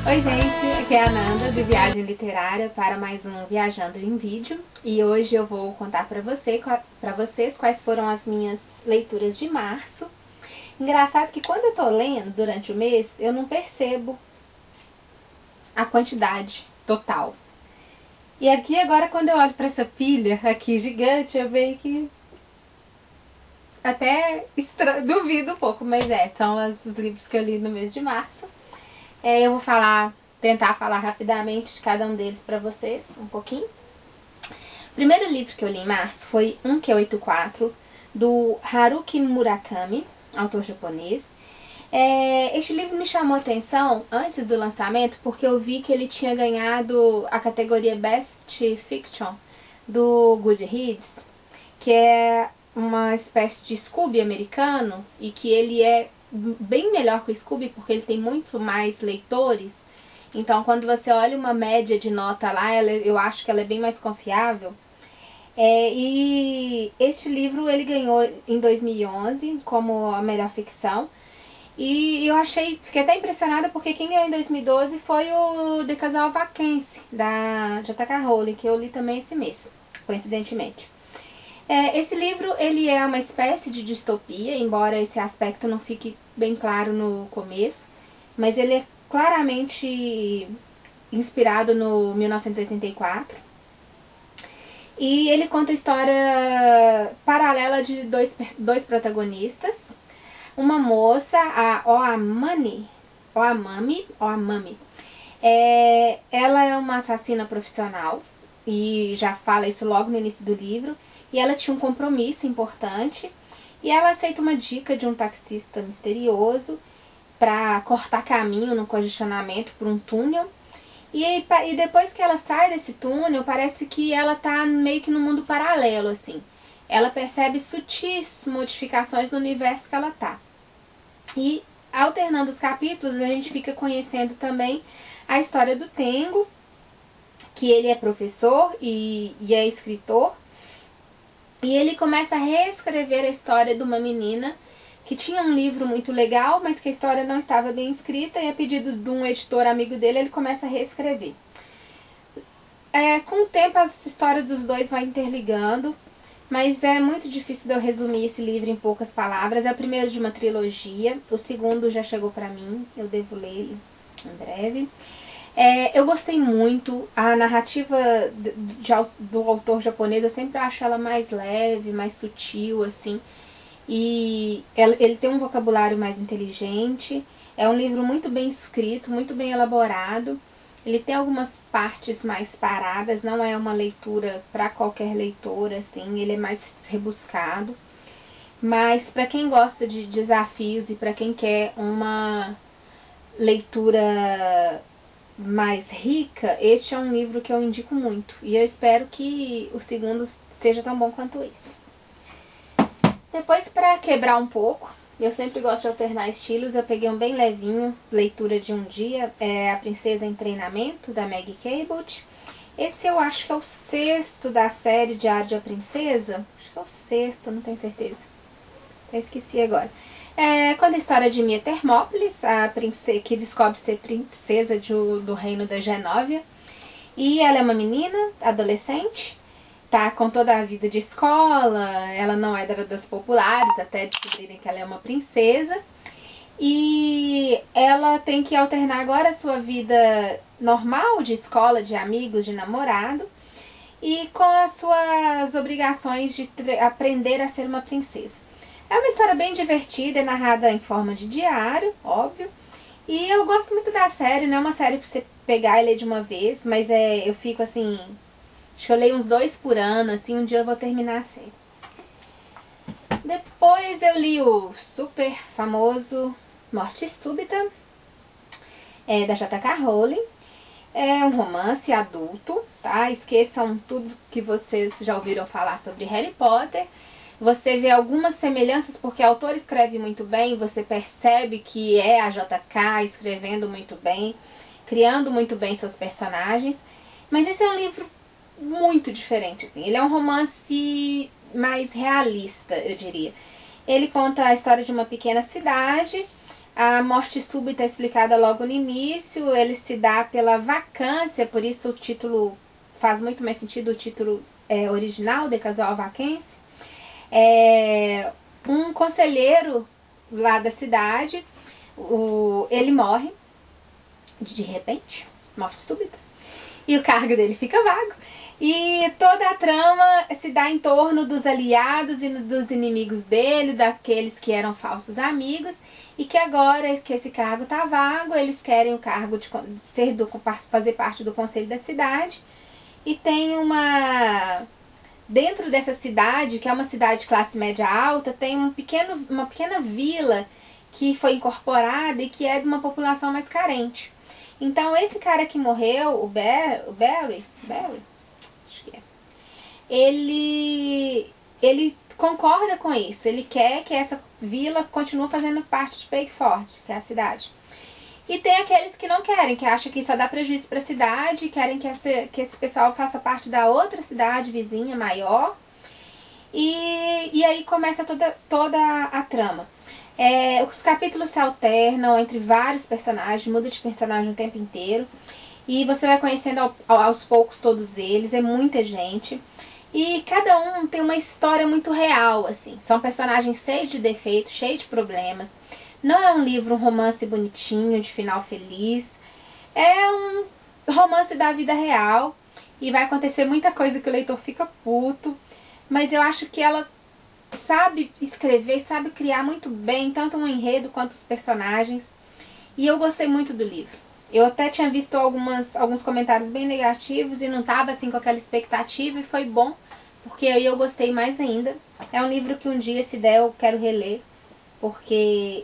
Oi gente, aqui é a Nanda do Viagem Literária para mais um Viajando em Vídeo. E hoje eu vou contar para vocês quais foram as minhas leituras de março. Engraçado que quando eu tô lendo durante o mês, eu não percebo a quantidade total. E aqui agora quando eu olho para essa pilha aqui gigante, eu vejo que até duvido um pouco, mas são os livros que eu li no mês de março. Eu vou tentar falar rapidamente de cada um deles para vocês, um pouquinho. O primeiro livro que eu li em março foi 1Q84, do Haruki Murakami, autor japonês. Este livro me chamou a atenção antes do lançamento porque eu vi que ele tinha ganhado a categoria Best Fiction do Goodreads, que é uma espécie de Scooby americano e que ele é bem melhor que o Scooby porque ele tem muito mais leitores. Então quando você olha uma média de nota lá, eu acho que ela é bem mais confiável. E este livro ele ganhou em 2011 como a melhor ficção. E eu fiquei até impressionada porque quem ganhou em 2012 foi o The Casal Vacancy, da J.K. Rowling, que eu li também esse mês, coincidentemente. Esse livro ele é uma espécie de distopia, embora esse aspecto não fique bem claro no começo, mas ele é claramente inspirado no 1984. E ele conta a história paralela de dois protagonistas. Uma moça, a Oamami, ela é uma assassina profissional, e já fala isso logo no início do livro, e ela tinha um compromisso importante, e ela aceita uma dica de um taxista misterioso para cortar caminho no congestionamento por um túnel, e depois que ela sai desse túnel, parece que ela tá meio que no mundo paralelo, assim. Ela percebe sutis modificações no universo que ela tá. E alternando os capítulos, a gente fica conhecendo também a história do Tengo, que ele é professor e é escritor. E ele começa a reescrever a história de uma menina que tinha um livro muito legal, mas que a história não estava bem escrita, e a pedido de um editor amigo dele, ele começa a reescrever. Com o tempo, a história dos dois vai interligando, mas é muito difícil de eu resumir esse livro em poucas palavras. É o primeiro de uma trilogia, o segundo já chegou pra mim, eu devo ler ele em breve. Eu gostei muito, a narrativa do autor japonês, eu sempre acho ela mais leve, mais sutil, assim. E ele tem um vocabulário mais inteligente, é um livro muito bem escrito, muito bem elaborado. Ele tem algumas partes mais paradas, não é uma leitura para qualquer leitor, assim, ele é mais rebuscado. Mas para quem gosta de desafios e para quem quer uma leitura mais rica, este é um livro que eu indico muito. E eu espero que o segundo seja tão bom quanto esse. Depois, para quebrar um pouco, eu sempre gosto de alternar estilos, eu peguei um bem levinho, leitura de um dia, A Princesa em Treinamento, da Maggie Cabot. Esse eu acho que é o sexto da série Diário de uma Princesa. Acho que é o sexto, não tenho certeza. Até esqueci agora. Conta a história de Mia Thermópolis, a princesa que descobre ser princesa do reino da Genóvia. E ela é uma menina, adolescente, tá com toda a vida de escola, ela não é das populares, até descobrirem que ela é uma princesa. E ela tem que alternar agora a sua vida normal, de escola, de amigos, de namorado, e com as suas obrigações de aprender a ser uma princesa. É uma história bem divertida, é narrada em forma de diário, óbvio. E eu gosto muito da série, não é uma série pra você pegar e ler de uma vez, mas eu fico assim, acho que eu leio uns 2 por ano, assim, um dia eu vou terminar a série. Depois eu li o super famoso Morte Súbita, da J.K. Rowling. É um romance adulto, tá? Esqueçam tudo que vocês já ouviram falar sobre Harry Potter. Você vê algumas semelhanças porque a autora escreve muito bem, você percebe que é a J.K. escrevendo muito bem, criando muito bem seus personagens. Mas esse é um livro muito diferente, assim. Ele é um romance mais realista, eu diria. Ele conta a história de uma pequena cidade A morte súbita é explicada logo no início, ele se dá pela vacância, por isso o título faz muito mais sentido, o título original, The Casual Vacancy. Um conselheiro lá da cidade, ele morre de repente, morte súbita, e o cargo dele fica vago. E toda a trama se dá em torno dos aliados e dos inimigos dele, daqueles que eram falsos amigos, e que agora que esse cargo tá vago, eles querem o cargo de fazer parte do conselho da cidade. E tem dentro dessa cidade, que é uma cidade de classe média alta, tem uma pequena vila que foi incorporada e que é de uma população mais carente. Então esse cara que morreu, o Barry, acho que é, ele concorda com isso, ele quer que essa vila continue fazendo parte de Bakeford, que é a cidade. E tem aqueles que não querem, que acham que só dá prejuízo para a cidade, querem que esse pessoal faça parte da outra cidade vizinha, maior. E aí começa toda a trama. Os capítulos se alternam entre vários personagens, muda de personagem o tempo inteiro. E você vai conhecendo aos poucos todos eles, é muita gente. E cada um tem uma história muito real, assim. São personagens cheios de defeitos, cheios de problemas. Não é um livro, um romance bonitinho, de final feliz. É um romance da vida real. E vai acontecer muita coisa que o leitor fica puto. Mas eu acho que ela sabe escrever, sabe criar muito bem, tanto um enredo quanto os personagens. E eu gostei muito do livro. Eu até tinha visto alguns comentários bem negativos e não estava assim com aquela expectativa, e foi bom, porque aí eu gostei mais ainda. É um livro que um dia, se der, eu quero reler, porque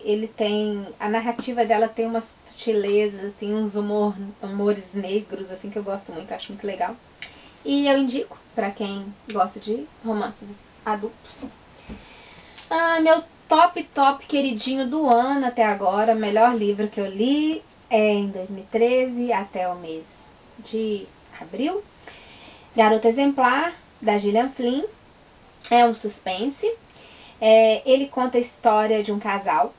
a narrativa dela tem umas sutilezas, assim, uns humores negros, assim, que eu gosto muito, acho muito legal. E eu indico para quem gosta de romances adultos. Meu top queridinho do ano até agora, melhor livro que eu li em 2013 até o mês de abril. Garota Exemplar, da Gillian Flynn. É um suspense. Ele conta a história de um casal.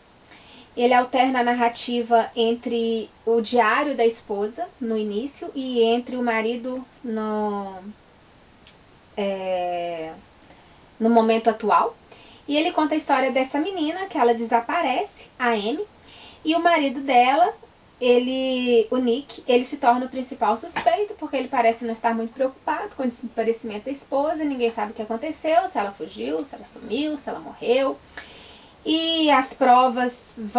Ele alterna a narrativa entre o diário da esposa, no início, e entre o marido no momento atual. E ele conta a história dessa menina, que ela desaparece, a Amy, e o marido dela, o Nick, ele se torna o principal suspeito, porque ele parece não estar muito preocupado com o desaparecimento da esposa, ninguém sabe o que aconteceu, se ela fugiu, se ela sumiu, se ela morreu. E as provas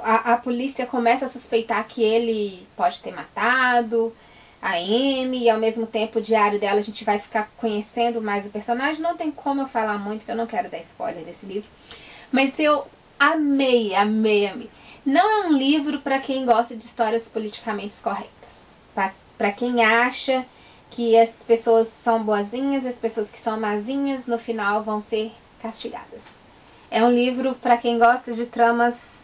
a polícia começa a suspeitar que ele pode ter matado a Amy, e ao mesmo tempo o diário dela a gente vai ficar conhecendo mais o personagem. Não tem como eu falar muito, porque eu não quero dar spoiler desse livro. Mas eu amei. Não é um livro para quem gosta de histórias politicamente corretas. Para quem acha que as pessoas são boazinhas, as pessoas que são mazinhas, no final vão ser castigadas. É um livro para quem gosta de tramas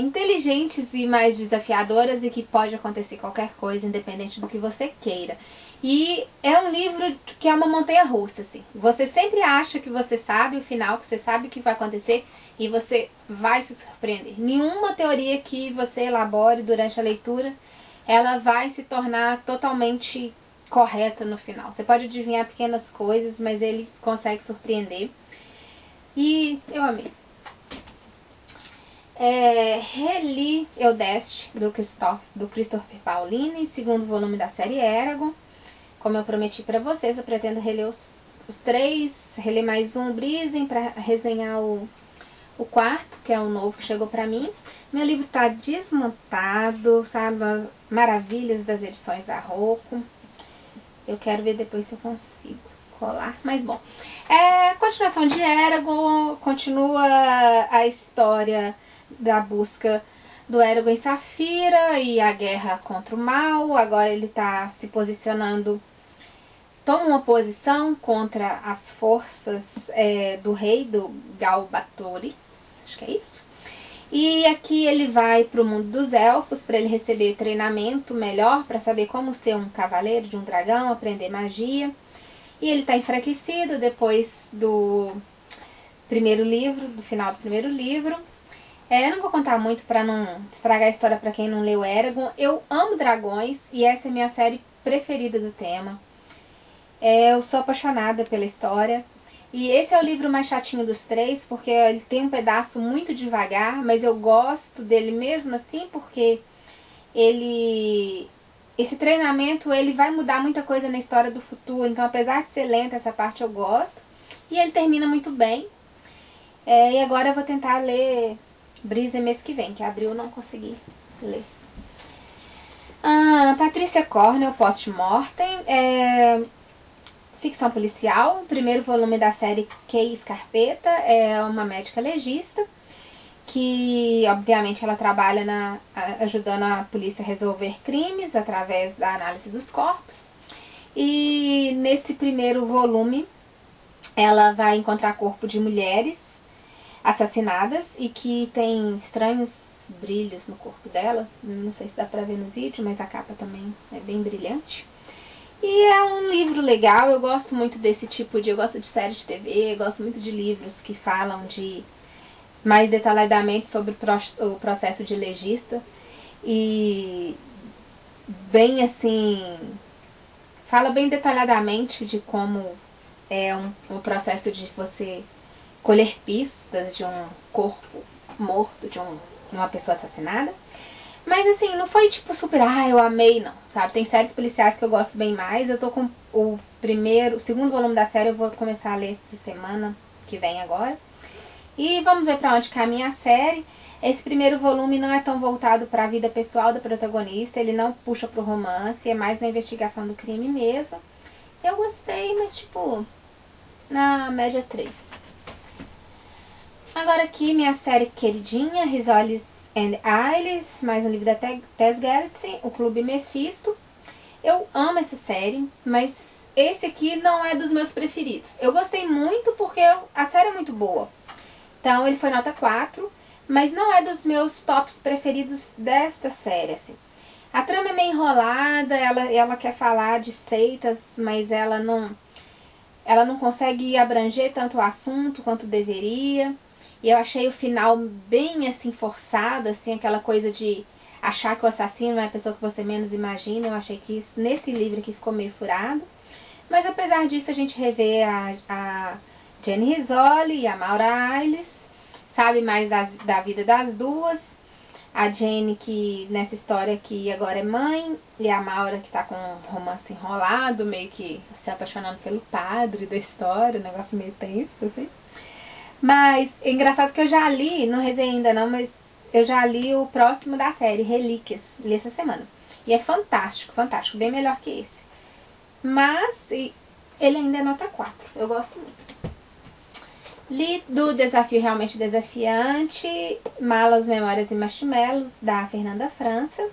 inteligentes e mais desafiadoras, e que pode acontecer qualquer coisa, independente do que você queira. E é um livro que é uma montanha-russa, assim. Você sempre acha que você sabe o final, que você sabe o que vai acontecer, e você vai se surpreender. Nenhuma teoria que você elabore durante a leitura, ela vai se tornar totalmente correta no final. Você pode adivinhar pequenas coisas, mas ele consegue surpreender. E eu amei. Reli Eudeste, do Christopher Paolini, segundo volume da série Eragon. Como eu prometi pra vocês, eu pretendo reler os três, reler mais um Brisen pra resenhar o quarto, que é um novo que chegou pra mim. Meu livro tá desmontado, sabe, as maravilhas das edições da Rocco. Eu quero ver depois se eu consigo colar, mas bom. Continuação de Eragon, continua a história da busca do Eragon em Saphira e a guerra contra o mal. Agora ele está se posicionando, toma uma posição contra as forças do rei, do Galbatorix, acho que é isso. E aqui ele vai para o mundo dos elfos para ele receber treinamento melhor, para saber como ser um cavaleiro de um dragão, aprender magia. E ele está enfraquecido depois do primeiro livro, do final do primeiro livro. Eu não vou contar muito pra não estragar a história pra quem não leu Eragon. Eu amo dragões e essa é a minha série preferida do tema. Eu sou apaixonada pela história. E esse é o livro mais chatinho dos três, porque ele tem um pedaço muito devagar, mas eu gosto dele mesmo assim, porque ele... Esse treinamento, ele vai mudar muita coisa na história do futuro. Então, apesar de ser lenta, essa parte eu gosto. E ele termina muito bem. E agora eu vou tentar ler Brisa mês que vem, que abril eu não consegui ler. Patrícia Cornell, Post-Mortem. Ficção policial. O primeiro volume da série Kay Scarpetta. É uma médica legista que, obviamente, ela trabalha ajudando a polícia a resolver crimes através da análise dos corpos. E nesse primeiro volume, ela vai encontrar corpo de mulheres assassinadas e que tem estranhos brilhos no corpo dela. Não sei se dá pra ver no vídeo, mas a capa também é bem brilhante. E é um livro legal, eu gosto muito desse tipo de... Eu gosto de série de TV, eu gosto muito de livros que falam de mais detalhadamente sobre o processo de legista. E bem assim... Fala bem detalhadamente de como é um processo de você colher pistas de um corpo morto, de uma pessoa assassinada. Mas assim, não foi tipo super, eu amei, não, sabe? Tem séries policiais que eu gosto bem mais. Eu tô com o segundo volume da série, eu vou começar a ler essa semana que vem agora. E vamos ver pra onde caminha a série. Esse primeiro volume não é tão voltado para a vida pessoal da protagonista, ele não puxa pro romance, é mais na investigação do crime mesmo. Eu gostei, mas tipo, na média 3. Agora aqui minha série queridinha, Risoles and Ailes, mais um livro da Tess Gerritsen, O Clube Mephisto. Eu amo essa série, mas esse aqui não é dos meus preferidos. Eu gostei muito porque a série é muito boa. Então ele foi nota 4, mas não é dos meus tops preferidos desta série, assim. A trama é meio enrolada, ela quer falar de seitas, mas ela não consegue abranger tanto o assunto quanto deveria. E eu achei o final bem, assim, forçado, assim, aquela coisa de achar que o assassino é a pessoa que você menos imagina. Eu achei que isso, nesse livro aqui, ficou meio furado. Mas apesar disso, a gente revê a Jenny Rizzoli e a Maura Ailes, sabe mais da vida das duas. A Jenny, que nessa história aqui agora é mãe, e a Maura, que tá com um romance enrolado, meio que se apaixonando pelo padre da história, um negócio meio tenso, assim. Mas é engraçado que eu já li, não resenhei ainda não, mas eu já li o próximo da série, Relíquias, li essa semana. E é fantástico, fantástico, bem melhor que esse. Mas ele ainda é nota 4, eu gosto muito. Li do Desafio Realmente Desafiante, Malas, Memórias e Marshmallows, da Fernanda França,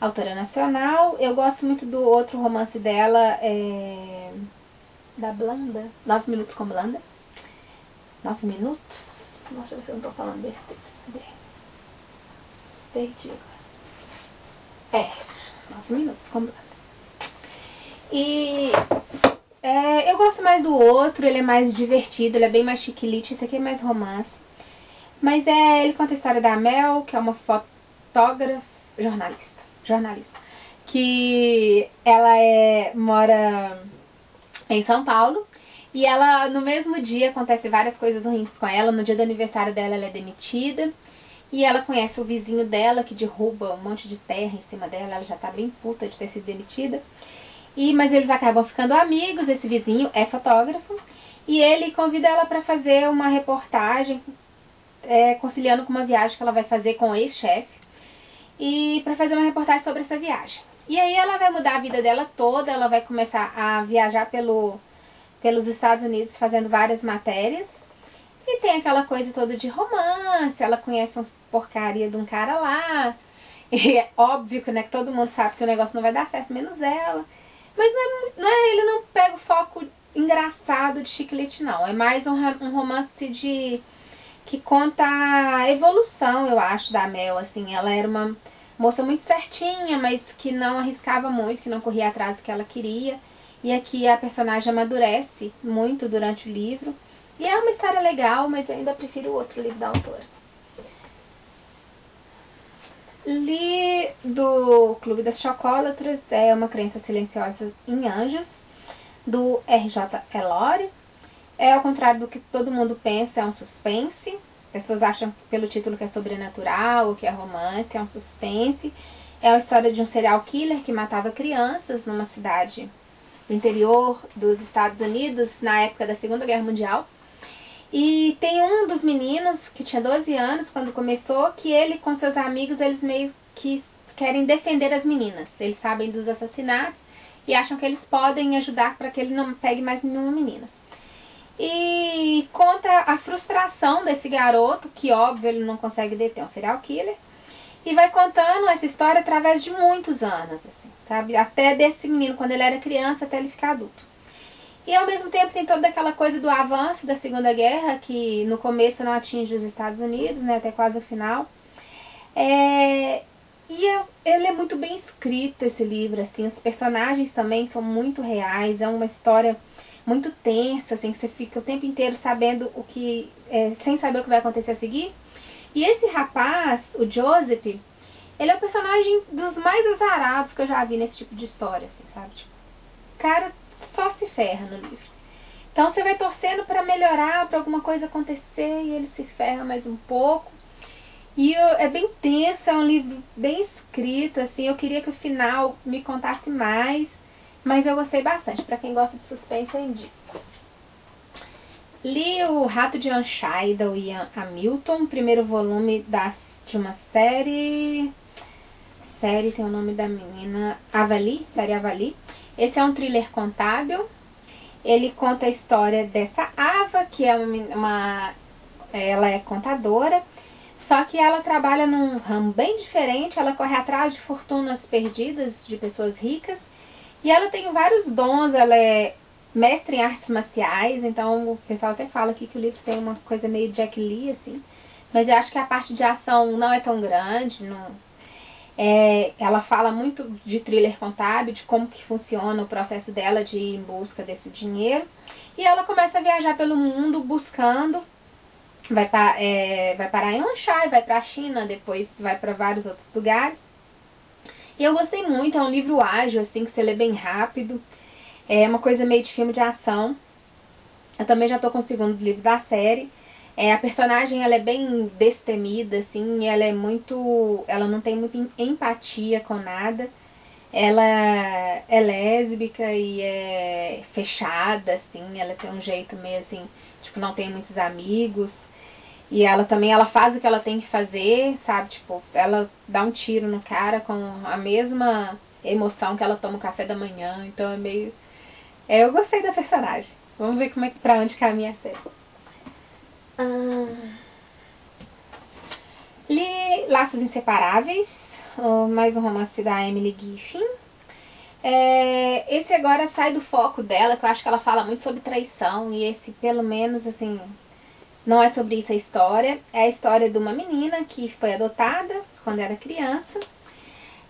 autora nacional. Eu gosto muito do outro romance dela, da Blanda, 9 Minutos com Blanda. 9 minutos? Deixa eu ver se eu não tô falando besteira. Cadê? Perdi agora. 9 minutos com Blanda. E eu gosto mais do outro, ele é mais divertido, ele é bem mais chiquilite, esse aqui é mais romance. Mas ele conta a história da Mel, que é uma fotógrafa, jornalista, que ela mora em São Paulo. E ela, no mesmo dia, acontece várias coisas ruins com ela. No dia do aniversário dela, ela é demitida. E ela conhece o vizinho dela, que derruba um monte de terra em cima dela. Ela já tá bem puta de ter sido demitida. Mas eles acabam ficando amigos. Esse vizinho é fotógrafo. E ele convida ela pra fazer uma reportagem, conciliando com uma viagem que ela vai fazer com o ex-chefe. E pra fazer uma reportagem sobre essa viagem. E aí ela vai mudar a vida dela toda. Ela vai começar a viajar pelos Estados Unidos fazendo várias matérias. E tem aquela coisa toda de romance. Ela conhece uma porcaria de um cara lá. E é óbvio que, que todo mundo sabe que o negócio não vai dar certo, menos ela. Mas ele não pega o foco engraçado de chiclete, não. É mais um romance que conta a evolução, eu acho, da Mel. Assim, ela era uma moça muito certinha, mas que não arriscava muito, que não corria atrás do que ela queria. E aqui a personagem amadurece muito durante o livro. E é uma história legal, mas eu ainda prefiro o outro livro da autora. Li do Clube das Chocólatras, é Uma Crença Silenciosa em Anjos, do R.J. Elore. É ao contrário do que todo mundo pensa, é um suspense. Pessoas acham pelo título que é sobrenatural, ou que é romance, é um suspense. É a história de um serial killer que matava crianças numa cidade do interior dos Estados Unidos na época da Segunda Guerra Mundial. E tem um dos meninos que tinha 12 anos quando começou, que ele com seus amigos, eles meio que querem defender as meninas. Eles sabem dos assassinatos e acham que eles podem ajudar para que ele não pegue mais nenhuma menina. E conta a frustração desse garoto, que óbvio ele não consegue deter um serial killer. E vai contando essa história através de muitos anos, assim, sabe? Até desse menino, quando ele era criança, até ele ficar adulto. E ao mesmo tempo tem toda aquela coisa do avanço da Segunda Guerra, que no começo não atinge os Estados Unidos, né, até quase o final. Ele é muito bem escrito, esse livro, assim, os personagens também são muito reais, é uma história muito tensa, assim, que você fica o tempo inteiro sabendo sem saber o que vai acontecer a seguir. E esse rapaz, o Joseph, ele é o personagem dos mais azarados que eu já vi nesse tipo de história, assim, sabe? Tipo, o cara só se ferra no livro. Então você vai torcendo pra melhorar, pra alguma coisa acontecer, e ele se ferra mais um pouco. E é bem tenso, é um livro bem escrito, assim, eu queria que o final me contasse mais, mas eu gostei bastante. Pra quem gosta de suspense, eu indico. Li o Rato de Ayrshire, da Ian Hamilton, primeiro volume de uma série tem o nome da menina, série Avali. Esse é um thriller contábil. Ele conta a história dessa Ava, que é ela é contadora, só que ela trabalha num ramo bem diferente, ela corre atrás de fortunas perdidas de pessoas ricas, e ela tem vários dons, ela é mestre em artes marciais, então o pessoal até fala aqui que o livro tem uma coisa meio Jack Lee, assim, mas eu acho que a parte de ação não é tão grande, ela fala muito de thriller contábil, de como que funciona o processo dela de ir em busca desse dinheiro, e ela começa a viajar pelo mundo buscando, vai parar em Ayrshire, vai pra China, depois vai para vários outros lugares. E eu gostei muito, é um livro ágil, assim, que você lê bem rápido. É uma coisa meio de filme de ação. Eu também já tô com o segundo livro da série. A personagem, ela é bem destemida, assim, ela não tem muita empatia com nada. Ela é lésbica e é fechada, assim, ela tem um jeito meio assim, tipo, não tem muitos amigos. E ela faz o que ela tem que fazer, sabe? Tipo, ela dá um tiro no cara com a mesma emoção que ela toma o café da manhã. Então é meio... eu gostei da personagem. Vamos ver pra onde caminha a série. Li Laços Inseparáveis, mais um romance da Emily Giffin. Esse agora sai do foco dela, que eu acho que ela fala muito sobre traição. E esse, pelo menos, assim... não é sobre isso a história. É a história de uma menina que foi adotada quando era criança.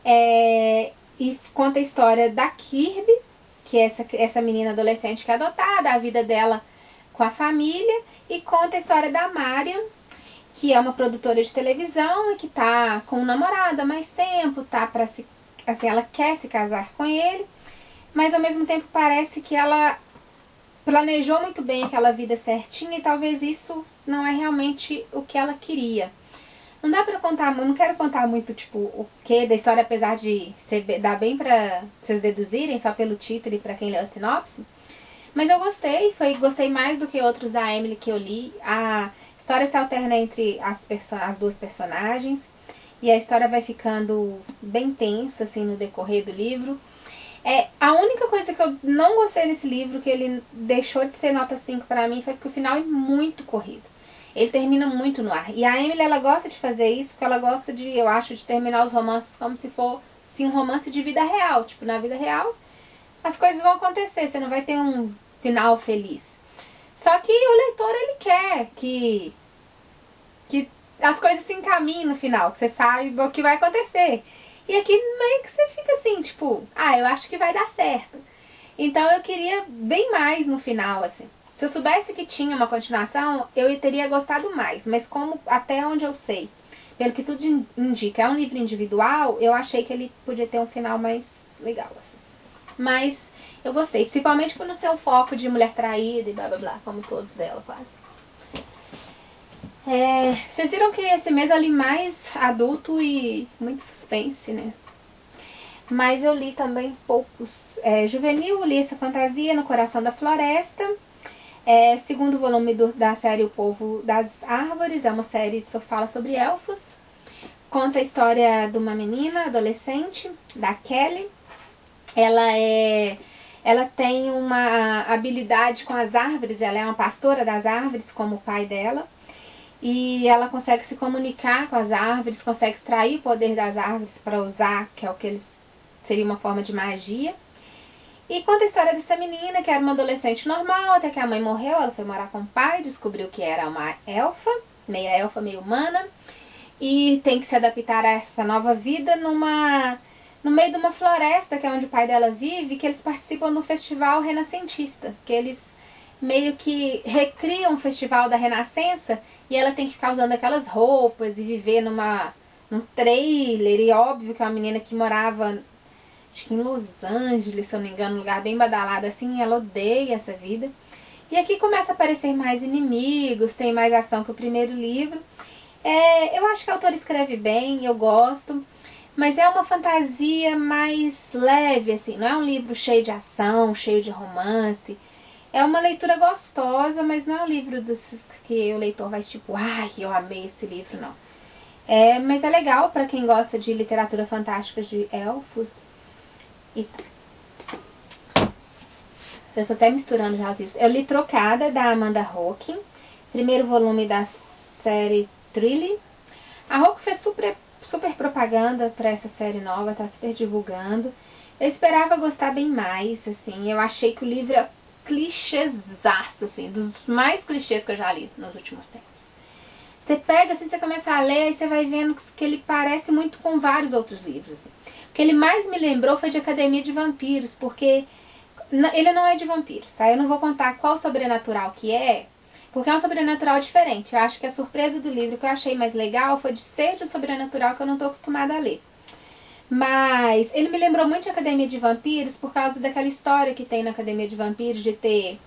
E conta a história da Kirby, que é essa menina adolescente que é adotada, a vida dela com a família. E conta a história da Mariam, que é uma produtora de televisão e que tá com um namorado há mais tempo, assim, ela quer se casar com ele, mas ao mesmo tempo parece que ela planejou muito bem aquela vida certinha e talvez isso não é realmente o que ela queria. Não dá pra contar, não quero contar muito, tipo, o que da história, apesar de dar bem pra vocês deduzirem só pelo título e pra quem leu a sinopse. Mas eu gostei mais do que outros da Emily que eu li. A história se alterna entre as duas personagens e a história vai ficando bem tensa, assim, no decorrer do livro. A única coisa que eu não gostei nesse livro, que ele deixou de ser nota 5 pra mim, foi que o final é muito corrido. Ele termina muito no ar. E a Emily, ela gosta de fazer isso, porque ela gosta eu acho, de terminar os romances como se fosse um romance de vida real. Tipo, na vida real, as coisas vão acontecer, você não vai ter um final feliz. Só que o leitor, ele quer que as coisas se encaminhem no final, que você saiba o que vai acontecer. E aqui meio que você fica assim, tipo, eu acho que vai dar certo. Então eu queria bem mais no final, assim. Se eu soubesse que tinha uma continuação, eu teria gostado mais. Mas como até onde eu sei, pelo que tudo indica, é um livro individual, eu achei que ele podia ter um final mais legal, assim. Mas eu gostei, principalmente por não ser o foco de mulher traída e blá blá blá, como todos dela quase. Vocês viram que esse mês eu li mais adulto e muito suspense, né? Mas eu li também poucos. Juvenil, li essa fantasia no Coração da Floresta. Segundo volume da série O Povo das Árvores, é uma série que só fala sobre elfos. Conta a história de uma menina, adolescente, da Kelly. Ela tem uma habilidade com as árvores, ela é uma pastora das árvores, como o pai dela. E ela consegue se comunicar com as árvores, consegue extrair o poder das árvores para usar, que é o que eles seria uma forma de magia. E conta a história dessa menina, que era uma adolescente normal, até que a mãe morreu, ela foi morar com o pai, descobriu que era uma elfa, meio humana, e tem que se adaptar a essa nova vida no meio de uma floresta, que é onde o pai dela vive, que eles participam de um festival renascentista, que eles meio que recriam um festival da Renascença, e ela tem que ficar usando aquelas roupas e viver num trailer, e óbvio que é uma menina que morava, acho que em Los Angeles, se eu não me engano, um lugar bem badalado assim, e ela odeia essa vida. E aqui começa a aparecer mais inimigos, tem mais ação que o primeiro livro. Eu acho que a autora escreve bem, eu gosto, mas é uma fantasia mais leve, assim, não é um livro cheio de ação, cheio de romance. É uma leitura gostosa, mas não é um livro que o leitor vai tipo, ai, eu amei esse livro, não. Mas é legal para quem gosta de literatura fantástica de elfos. Eu tô até misturando já os livros. Eu li Trocada, da Amanda Hocking, primeiro volume da série Trilly. A Hocking fez super propaganda para essa série nova, tá super divulgando. Eu esperava gostar bem mais, assim. Eu achei que o livro é clichêzaço, assim, dos mais clichês que eu já li nos últimos tempos. Você pega, assim, você começa a ler, e você vai vendo que ele parece muito com vários outros livros, assim. O que ele mais me lembrou foi de Academia de Vampiros, porque ele não é de vampiros, tá? Eu não vou contar qual sobrenatural que é, porque é um sobrenatural diferente. Eu acho que a surpresa do livro que eu achei mais legal foi de ser de um sobrenatural que eu não tô acostumada a ler. Mas ele me lembrou muito de Academia de Vampiros por causa daquela história que tem na Academia de Vampiros de ter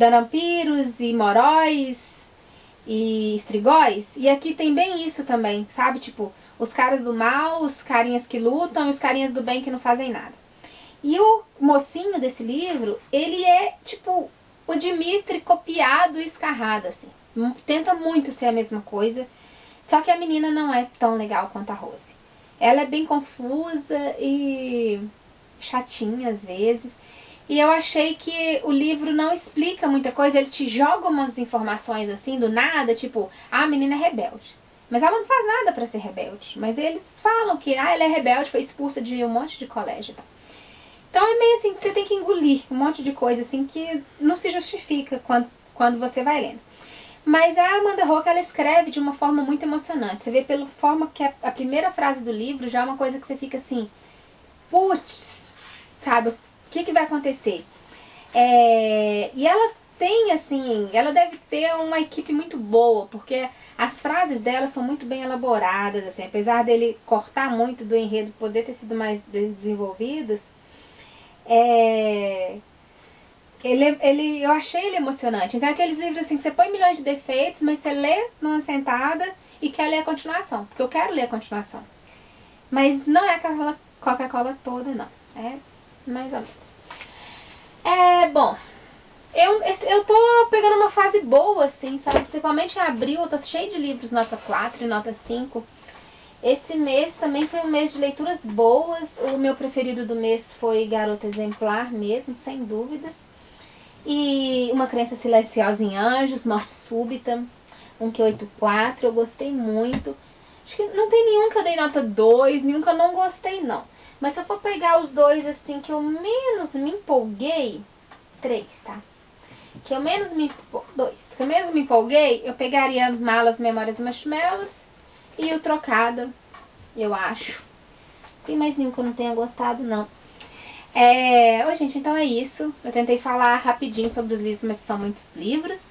vampiros e moróis e estrigóis. E aqui tem bem isso também, sabe? Tipo, os caras do mal, os carinhas que lutam e os carinhas do bem que não fazem nada. E o mocinho desse livro, ele é tipo o Dimitri copiado e escarrado, assim. Tenta muito ser a mesma coisa, só que a menina não é tão legal quanto a Rose. Ela é bem confusa e chatinha às vezes. E eu achei que o livro não explica muita coisa, ele te joga umas informações assim do nada, tipo, a menina é rebelde. Mas ela não faz nada pra ser rebelde. Mas eles falam que ela é rebelde, foi expulsa de um monte de colégio e tal. Então é meio assim que você tem que engolir um monte de coisa assim que não se justifica quando você vai lendo. Mas a Amanda Hocking, ela escreve de uma forma muito emocionante. Você vê pela forma que a primeira frase do livro já é uma coisa que você fica assim, putz, sabe, o que vai acontecer? E ela tem, assim, ela deve ter uma equipe muito boa, porque as frases dela são muito bem elaboradas, assim, apesar dele cortar muito do enredo, poder ter sido mais desenvolvidas, eu achei ele emocionante. Então é aqueles livros assim que você põe milhões de defeitos, mas você lê numa sentada e quer ler a continuação. Porque eu quero ler a continuação. Mas não é aquela Coca-Cola toda, não. É mais ou menos. Bom, eu tô pegando uma fase boa, assim, sabe? Principalmente em abril, eu tô cheio de livros nota 4 e nota 5. Esse mês também foi um mês de leituras boas. O meu preferido do mês foi Garota Exemplar mesmo, sem dúvidas. E Uma Crença Silenciosa em Anjos, Morte Súbita, 1Q84, eu gostei muito. Acho que não tem nenhum que eu dei nota 2, nenhum que eu não gostei, não. Mas se eu for pegar os dois, assim, que eu menos me empolguei, 3, tá? Que eu menos me empolguei, eu pegaria Malas, Memórias e Marshmallows e o Trocada, eu acho. Tem mais nenhum que eu não tenha gostado, não. Oi, gente, então é isso. Eu tentei falar rapidinho sobre os livros, mas são muitos livros.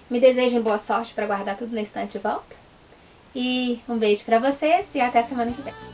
Me desejem boa sorte para guardar tudo na estante de volta. E um beijo pra vocês e até semana que vem.